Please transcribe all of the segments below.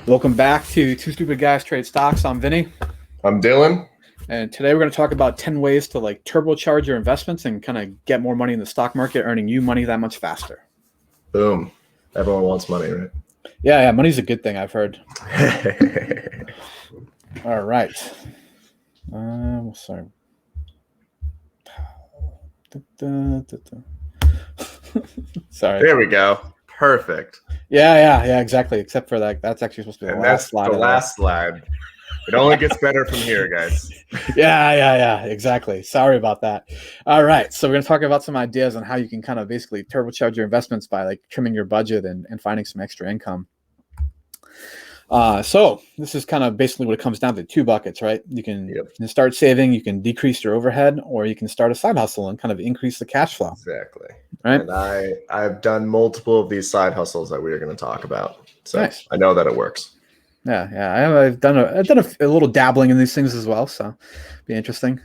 Welcome back to Two Stupid Guys Trade Stocks. I'm Vinny. I'm Dylan. And today we're going to talk about 10 ways to turbocharge your investments and kind of get more money in the stock market, earning you money that much faster. Boom. Everyone wants money, right? Yeah, money's a good thing, I've heard. All right. Sorry. Sorry. There we go. Perfect. Yeah, exactly. Except for that, that's actually supposed to be the last slide. The last slide. It only gets better from here, guys. Yeah, exactly. Sorry about that. All right, so we're going to talk about some ideas on how you can kind of basically turbocharge your investments by trimming your budget and finding some extra income. So this is kind of basically what it comes down to: two buckets, right? You can start saving, you can decrease your overhead, or you can start a side hustle and kind of increase the cash flow. Exactly. Right. And I've done multiple of these side hustles that we are going to talk about. So nice. I know that it works. Yeah. I've done a little dabbling in these things as well, so be interesting.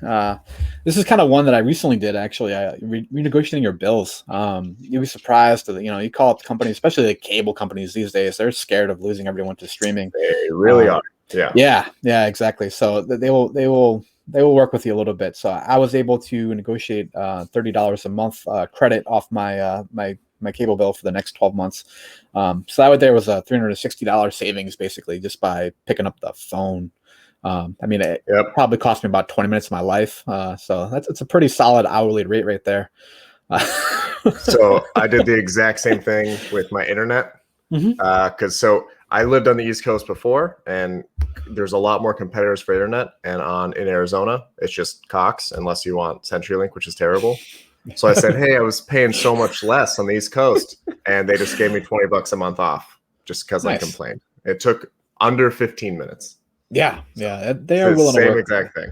This is kind of one that I recently did actually. Renegotiating your bills. You'd be surprised that you call up companies, especially the cable companies these days. They're scared of losing everyone to streaming. They really are. Yeah, exactly. So they will work with you a little bit. So I was able to negotiate $30 a month credit off my my cable bill for the next 12 months. So that there was a $360 savings basically just by picking up the phone. It probably cost me about 20 minutes of my life. So it's a pretty solid hourly rate right there. So I did the exact same thing with my internet. Because I lived on the East Coast before, and there's a lot more competitors for internet. And in Arizona, it's just Cox, unless you want CenturyLink, which is terrible. So I said, hey, I was paying so much less on the East Coast, and they just gave me $20 a month off just because I complained. It took under 15 minutes. Yeah, they are willing to work. Same exact thing.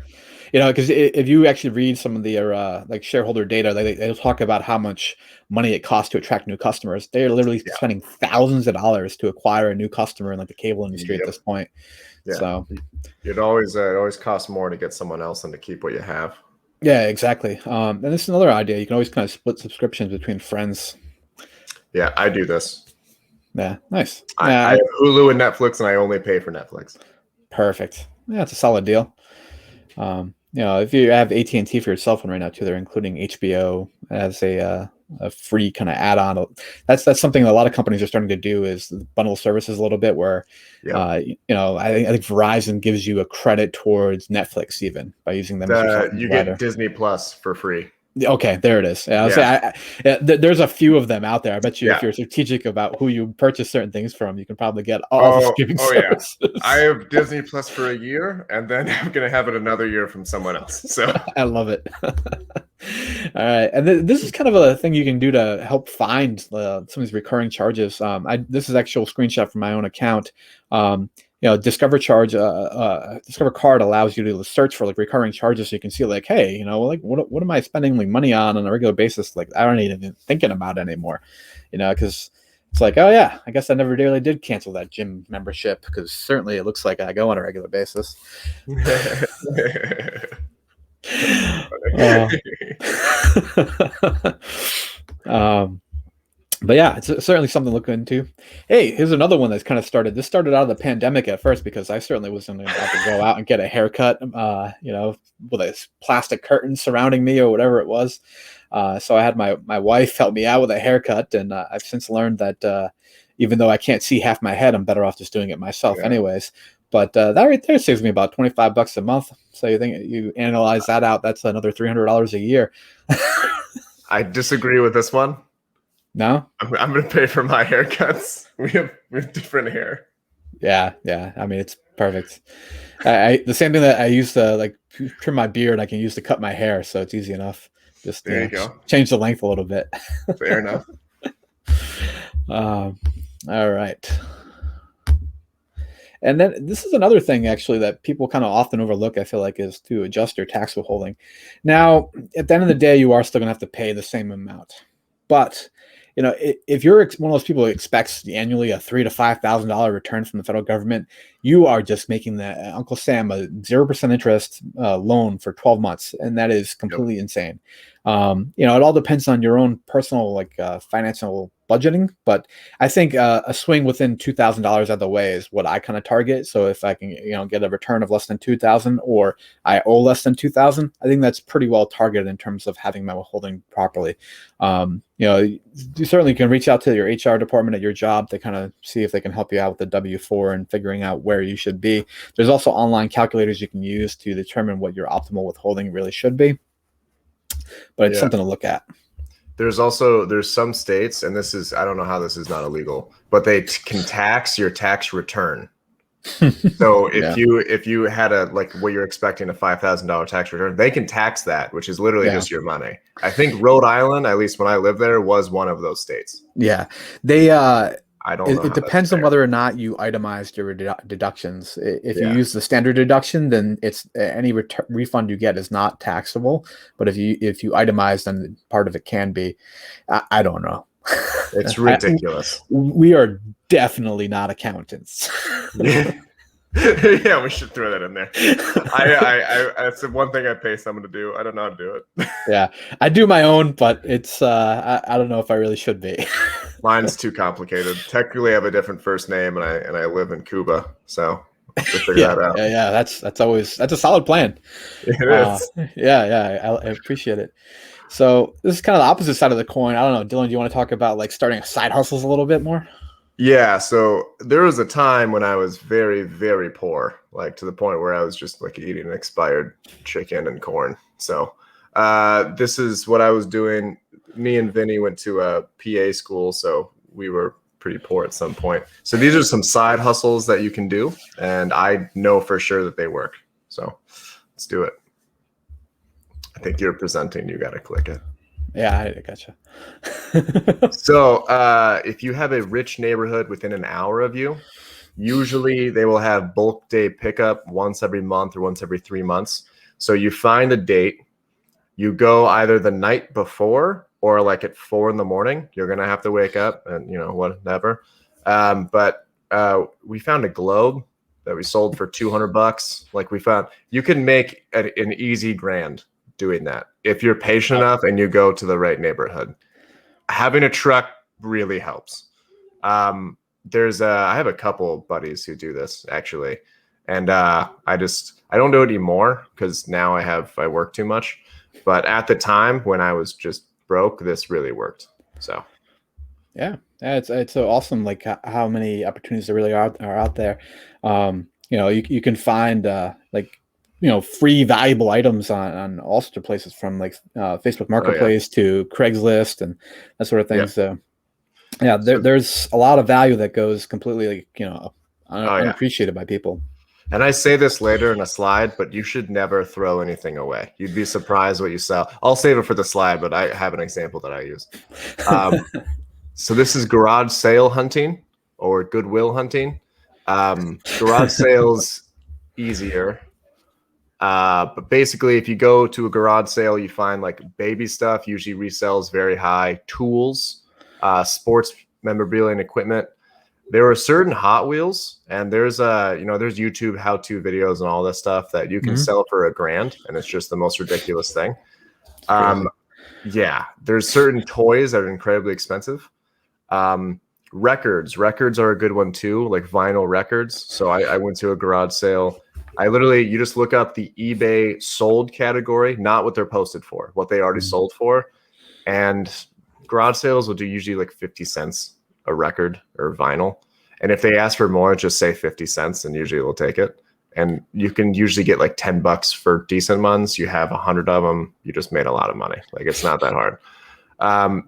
Because if you actually read some of the shareholder data, they'll talk about how much money it costs to attract new customers. They're literally spending thousands of dollars to acquire a new customer in the cable industry at this point. Yeah. So it always costs more to get someone else than to keep what you have. Yeah, exactly. And this is another idea. You can always kind of split subscriptions between friends. Yeah, I do this. Yeah, nice. I have Hulu and Netflix, and I only pay for Netflix. Perfect. Yeah, it's a solid deal. If you have AT&T for your cell phone right now too, they're including HBO as a free kind of add-on. That's something that a lot of companies are starting to do, is bundle services a little bit where, I think Verizon gives you a credit towards Netflix even by using them. You get Disney Plus for free. Okay, there it is. There's a few of them out there. I bet you if you're strategic about who you purchase certain things from, you can probably get all the streaming services. Yeah. I have Disney Plus for a year, and then I'm going to have it another year from someone else. So I love it. All right, and this is kind of a thing you can do to help find some of these recurring charges. This is actual screenshot from my own account. Discover Card allows you to search for recurring charges, so you can see hey, what am I spending money on a regular basis? I don't even thinking about it anymore, because it's oh yeah, I guess I never really did cancel that gym membership, because certainly it looks like I go on a regular basis. But yeah, it's certainly something to look into. Hey, here's another one that's kind of started. This started out of the pandemic at first, because I certainly wasn't about to go out and get a haircut, with a plastic curtain surrounding me or whatever it was. So I had my wife help me out with a haircut, and I've since learned that even though I can't see half my head, I'm better off just doing it myself anyways. But that right there saves me about $25 a month. So you analyze that out, that's another $300 a year. I disagree with this one. No, I'm going to pay for my haircuts. We have different hair. Yeah. It's perfect. The same thing that I use to trim my beard, I can use to cut my hair. So it's easy enough. Just there you go. Change the length a little bit. Fair enough. All right. And then this is another thing actually that people kind of often overlook, I feel like, is to adjust your tax withholding. Now, at the end of the day, you are still going to have to pay the same amount, but if you're one of those people who expects annually a $3,000 to $5,000 return from the federal government, you are just making Uncle Sam a 0% interest loan for 12 months, and that is completely insane. It all depends on your own personal financial budgeting. But I think a swing within $2,000 out of the way is what I kind of target. So if I can, get a return of less than 2,000, or I owe less than 2,000, I think that's pretty well targeted in terms of having my withholding properly. You certainly can reach out to your HR department at your job to kind of see if they can help you out with the W-4 and figuring out where you should be. There's also online calculators you can use to determine what your optimal withholding really should be. But it's something to look at. There's some states, and I don't know how this is not illegal, but they can tax your tax return. So if you had what you're expecting, a $5,000 tax return, they can tax that, which is literally just your money. I think Rhode Island, at least when I lived there, was one of those states. Yeah, they. I don't know. It depends on whether or not you itemized your deductions. If you use the standard deduction, then it's any refund you get is not taxable. But if you itemize, then part of it can be. I don't know. It's ridiculous. We are definitely not accountants. Yeah, we should throw that in there. That's the one thing I pay someone to do. I don't know how to do it. Yeah, I do my own, but it's I don't know if I really should be. Mine's too complicated. Technically, I have a different first name, and I live in Cuba, so to figure that out. Yeah, that's a solid plan. It is. I appreciate it. So this is kind of the opposite side of the coin. I don't know, Dylan, do you want to talk about starting side hustles a little bit more? Yeah, so there was a time when I was very, very poor, to the point where I was just eating expired chicken and corn. So this is what I was doing. Me and Vinny went to a PA school, so we were pretty poor at some point. So these are some side hustles that you can do, and I know for sure that they work. So let's do it. I think you're presenting. You got to click it. Yeah, I gotcha. So if you have a rich neighborhood within an hour of you, usually they will have bulk day pickup once every month or once every 3 months. So you find a date, you go either the night before or at 4 a.m. You're going to have to wake up and, whatever. But we found a globe that we sold for $200. We found you can make an easy grand doing that if you're patient enough and you go to the right neighborhood. Having a truck really helps. I have a couple buddies who do this actually, and I don't do it anymore because now I work too much. But at the time when I was just broke, this really worked. So yeah, it's so awesome how many opportunities there really are out there. You can find free valuable items on all sorts of places, from Facebook Marketplace to Craigslist and that sort of thing. So there's a lot of value that goes completely unappreciated by people. And I say this later in a slide, but you should never throw anything away. You'd be surprised what you sell. I'll save it for the slide, but I have an example that I use. So this is garage sale hunting or Goodwill hunting. Garage sales easier. But basically, if you go to a garage sale, you find baby stuff, usually resells very high, tools, sports memorabilia and equipment. There are certain Hot Wheels, and there's YouTube how-to videos and all this stuff that you can sell for $1,000, and it's just the most ridiculous thing. There's certain toys that are incredibly expensive. Records are a good one too, vinyl records. So I went to a garage sale. You just look up the eBay sold category, not what they're posted for, what they already sold for. And garage sales will do usually 50 cents a record or vinyl. And if they ask for more, just say 50 cents and usually they'll take it. And you can usually get $10 for decent ones. You have 100 of them. You just made a lot of money. It's not that hard.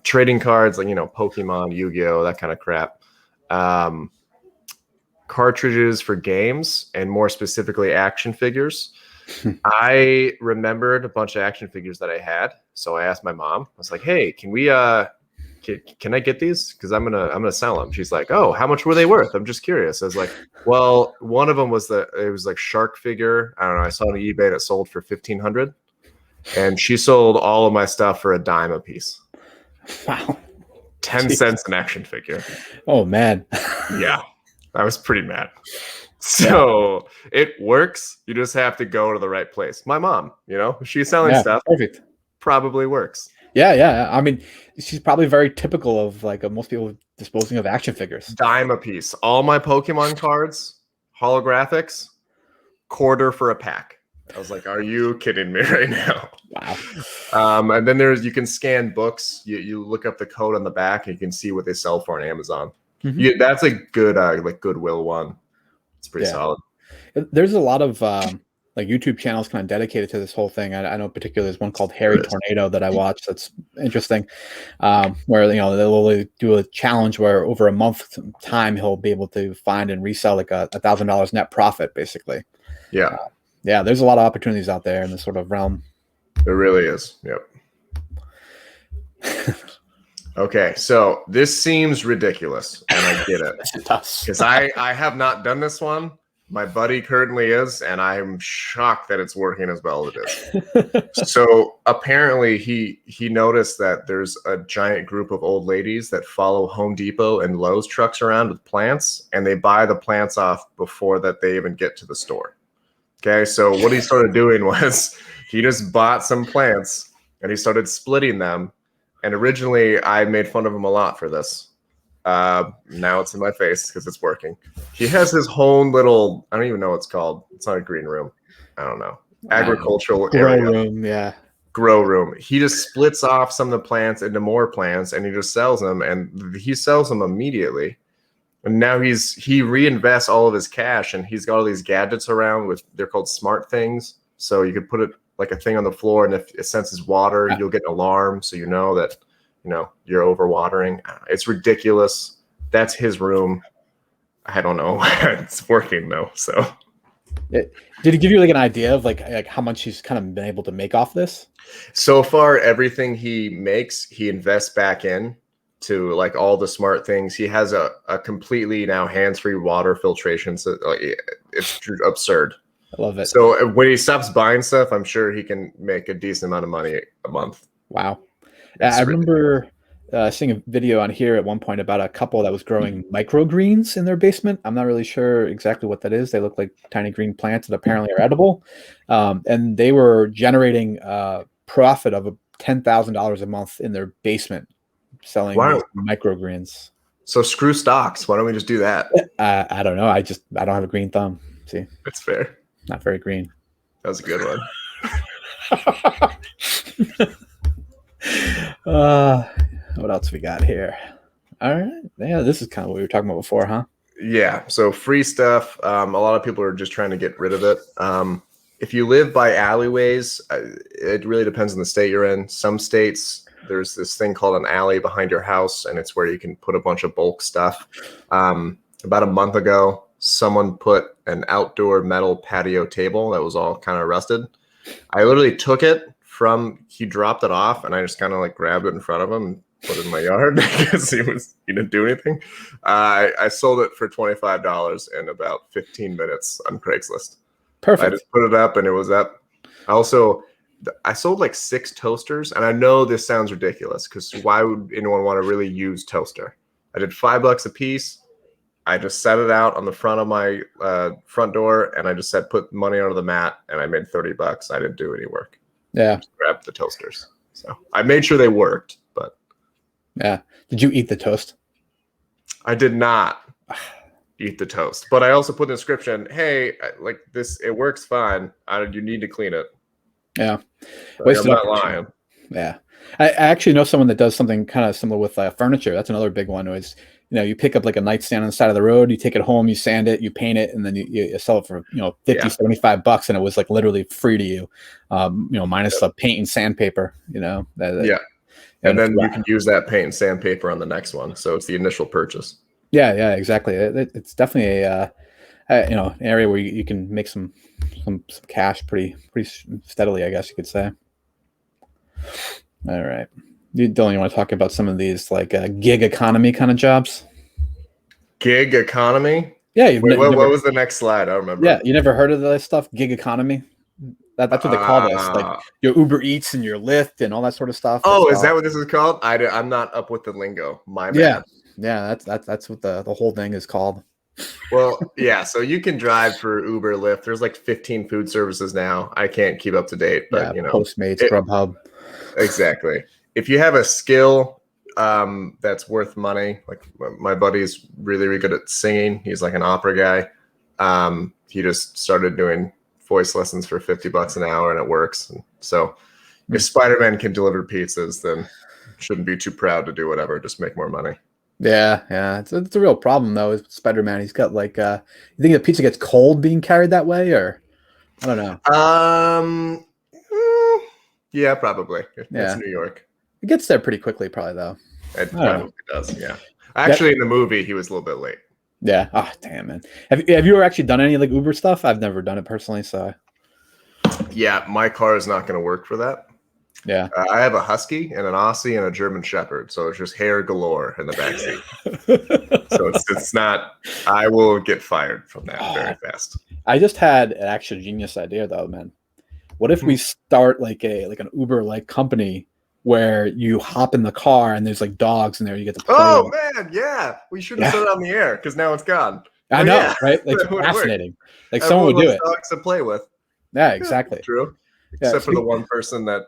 Trading cards, Pokemon, Yu-Gi-Oh, that kind of crap. Cartridges for games, and more specifically action figures. I remembered a bunch of action figures that I had, so I asked my mom. I was like, "Hey, can we can I get these? Because I'm gonna sell them." She's like, "Oh, how much were they worth? I'm just curious." I was like, "Well, one of them was shark figure. I don't know. I saw it on eBay and it sold for $1,500, and she sold all of my stuff for $0.10 a piece. Wow, 10 cents an action figure. Oh man, yeah." I was pretty mad. So it works. You just have to go to the right place. My mom, she's selling stuff. Perfect. Probably works. Yeah. I mean, she's probably very typical of like most people disposing of action figures. Dime a piece. All my Pokemon cards, holographics, quarter for a pack. I was like, are you kidding me right now? Wow. And then you can scan books. You look up the code on the back and you can see what they sell for on Amazon. Mm-hmm. That's a good like Goodwill one. It's pretty solid. There's a lot of like YouTube channels kind of dedicated to this whole thing. I know particularly there's one called Harry Tornado that I watch. That's interesting. Where they'll do a challenge where over a month time he'll be able to find and resell like $1,000 net profit, basically. Yeah. Yeah, there's a lot of opportunities out there in this sort of realm. There really is. Yep. Okay, so this seems ridiculous, and I get it. It does. Because I have not done this one. My buddy currently is, and I'm shocked that it's working as well as it is. So apparently he noticed that there's a giant group of old ladies that follow Home Depot and Lowe's trucks around with plants, and they buy the plants off before that they even get to the store. Okay, so what he started doing was he just bought some plants and he started splitting them. And originally I made fun of him a lot for this. Now it's in my face because it's working. He has his own little, I don't even know what it's called. It's not a green room. I don't know. Agricultural area. Grow room, yeah. Grow room. He just splits off some of the plants into more plants and he just sells them, and he sells them immediately. And now he reinvests all of his cash, and he's got all these gadgets around they're called smart things. So you could put it like a thing on the floor, and if it senses water, you'll get an alarm. So you know that, you're overwatering. It's ridiculous. That's his room. I don't know. It's working though. So did he give you like an idea of like how much he's kind of been able to make off this? So far, everything he makes, he invests back in to like all the smart things. He has a completely now hands-free water filtration. So it's absurd. I love it. So when he stops buying stuff, I'm sure he can make a decent amount of money a month. Wow. I remember seeing a video on here at one point about a couple that was growing microgreens in their basement. I'm not really sure exactly what that is. They look like tiny green plants that apparently are edible. And they were generating profit of $10,000 a month in their basement selling microgreens. So screw stocks. Why don't we just do that? I don't know. I don't have a green thumb. See, that's fair. Not very green. That was a good one. What else we got here? All right. Yeah, this is kind of what we were talking about before, huh? Yeah. So free stuff. A lot of people are just trying to get rid of it. If you live by alleyways, it really depends on the state you're in. Some states, there's this thing called an alley behind your house, and it's where you can put a bunch of bulk stuff. About a month ago, someone put an outdoor metal patio table that was all kind of rusted. I literally took it he dropped it off, and I just kind of like grabbed it in front of him and put it in my yard because he didn't do anything. I sold it for $25 in about 15 minutes on Craigslist. Perfect. I just put it up and it was up. I sold like 6 toasters, and I know this sounds ridiculous because why would anyone want to really use toaster? I did $5 a piece. I just set it out on the front of my front door, and I just said, put money under the mat, and I made $30. I didn't do any work. Yeah. Just grabbed the toasters. So I made sure they worked, but. Yeah. Did you eat the toast? I did not eat the toast, but I also put in the description, hey, like this, it works fine. You need to clean it. Yeah. I'm not lying. Yeah. I actually know someone that does something kind of similar with furniture. That's another big one. Is you pick up like a nightstand on the side of the road, you take it home, you sand it, you paint it, and then you sell it for, $50-$75, and it was like literally free to you, minus the paint and sandpaper, yeah. And then you can use that paint and sandpaper on the next one. So it's the initial purchase. Yeah, exactly. It's definitely an area where you can make some cash pretty steadily, I guess you could say. All right. Dylan, you want to talk about some of these like gig economy kind of jobs? Gig economy? Yeah. What was the next slide? I don't remember. Yeah, you never heard of this stuff? Gig economy? That's what they call this. Like your Uber Eats and your Lyft and all that sort of stuff. Oh, is that what this is called? I'm not up with the lingo. My bad. Yeah. That's what the whole thing is called. Well, yeah. So you can drive for Uber, Lyft. There's like 15 food services now. I can't keep up to date, but Postmates, Grubhub. Exactly. if you have a skill that's worth money, like my buddy's really good at singing. He's like an opera guy. He just started doing voice lessons for $50 an hour, and it works. And so if Spider-Man can deliver pizzas, then shouldn't be too proud to do whatever, just make more money. Yeah. It's a real problem though with Spider-Man. He's got like, you think the pizza gets cold being carried that way, or I don't know. Yeah, probably. It's New York. It gets there pretty quickly, probably though. It probably does. Yeah. Actually, in the movie, he was a little bit late. Yeah. Oh, damn, man. Have you ever actually done any like Uber stuff? I've never done it personally, so. Yeah, my car is not going to work for that. Yeah. I have a Husky and an Aussie and a German Shepherd, so it's just hair galore in the backseat. So it's not. I will get fired from that very fast. I just had an actual genius idea though, man. What if we start like an Uber like company where you hop in the car and there's like dogs in there you get to play with. Man, yeah. We should have started on the air because now it's gone. I know, right? Like fascinating. Like someone would do it. Dogs to play with. Yeah, exactly. True. Except for the one person that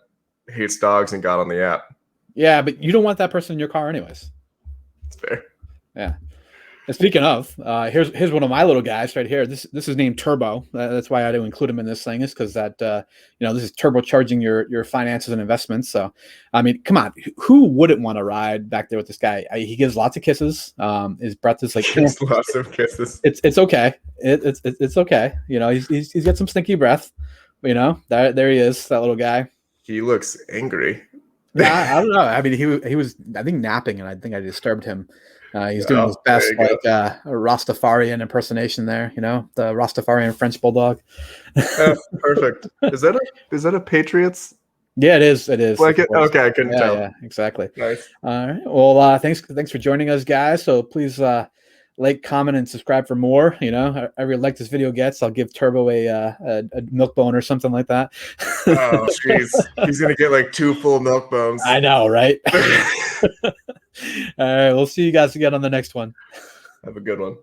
hates dogs and got on the app. Yeah, but you don't want that person in your car anyways. It's fair. Yeah. And speaking of, here's one of my little guys right here. This is named Turbo. That's why I had to include him in this thing, is because that this is turbocharging your finances and investments. So, I mean, come on, who wouldn't want to ride back there with this guy? He gives lots of kisses. His breath is like lots of kisses. It's okay. It's okay. He's got some stinky breath. There he is, that little guy. He looks angry. Yeah, I don't know. I mean, he was I think napping, and I think I disturbed him. He's doing his best, like a Rastafarian impersonation there. The Rastafarian French bulldog. Perfect. Is that a Patriots? Yeah, it is. It is. Like it? Okay, I couldn't tell. Yeah, exactly. Nice. All right. Well, thanks for joining us, guys. So please like, comment, and subscribe for more. Every like this video gets, I'll give Turbo a milk bone or something like that. Oh, jeez. He's gonna get like 2 full milk bones. I know, right? All right. We'll see you guys again on the next one. Have a good one.